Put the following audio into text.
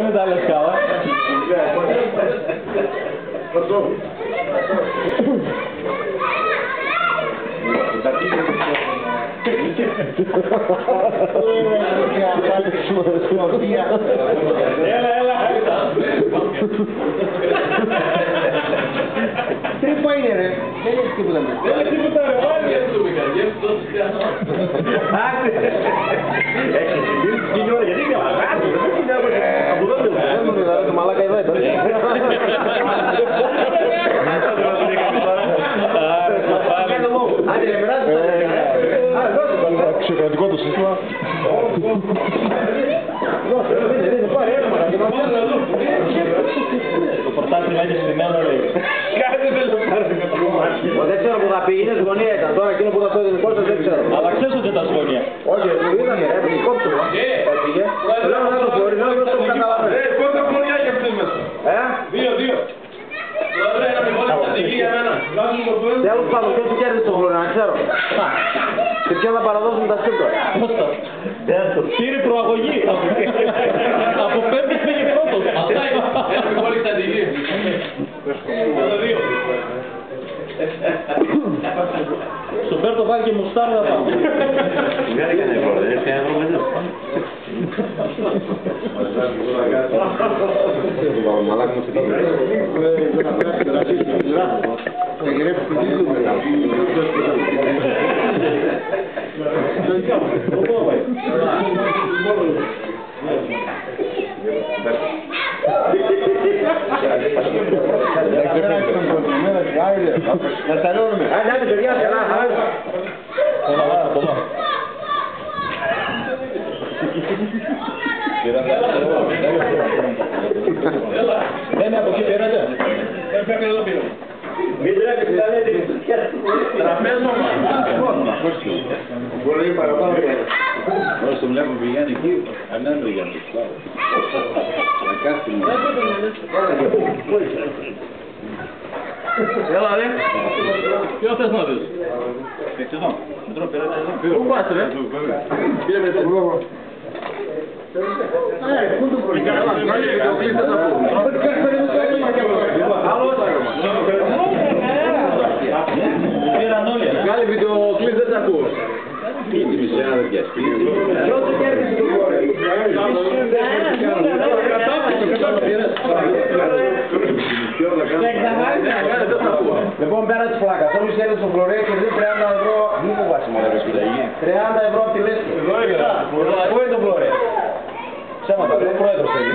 με τα άλλα σκάλα. Έλα. Τρύπα είναι ρε, δεν έχει τίποτα μέσα. Δεν έχει τίποτα ρε, πάλι. Είναι ώρα γιατί είναι αγάπη, από εδώ το μαλάκα εδώ ήταν. Άντε, μοιράζει τα Ξεκρατικό το σύστημα. Το πορτάτιλο είναι στημένο λέει. Δεν ξέρω που θα πήγε, είναι σγωνία ήταν. Τώρα εκείνο που θα το δικό σας δεν ξέρω. Αλλά ξέρεις ότι ήταν σγωνία. Όχι, το είδαμε, έπρεπε κόψω. Έφυγε. Λέω να το φορεί, λέω να το καταλαβαίνω. Πόσα χρονιά και αυτές μέσα. Δύο. Τέλος πάντων, ποιος κέρδισε το χρόνο, να ξέρω. Και ποιον θα παραδώσουν τα σκύπτω. Πήρε προαγωγή. Από πέμπτης πήγε πρώτος. Έχουμε όλοι στα δική. Στον Πέρτο βάλει και μουστάρδα πάνω. Δεν έκανε εφόρο, δεν έφτιανε εφόρο μέσα. Μαλάκα μου σε πήγε. Θα γυρέψει την τίτλου μετά. Να σταλώνουμε. Άντε παιδιά, καλά. Δεν από εκεί πήρατε. Δεν πρέπει να το πήρω. Μην τρέπεις να λέτε Τραπέζο μας. Μπορεί παραπάνω. Όσο βλέπω πηγαίνει εκεί, ανέβρε για τους κλάδους. Να κάθει μου. Έλα ρε. Ποιο θες να δεις. Έτσι εδώ. Μετρώ πέρατε εδώ. Πού πας ρε. Πήρε με το λόγο. Πήραν όλοι. Βγάλει βιντεοκλίπ δεν τα ακούω. Τι είναι η μισή να βιαστεί. Ποιος το κέρδισε το κόρε. Λοιπόν, πέρα της πλάκας, όλους κέρδισε το Φλωρέ και δει 30 ευρώ. Μην φοβάσαι μόνο ρε σπιταγή. 30 ευρώ από τη Λέσχη. Πού είναι το Φλωρέ. Ψέματα, ο πρόεδρος θέλει.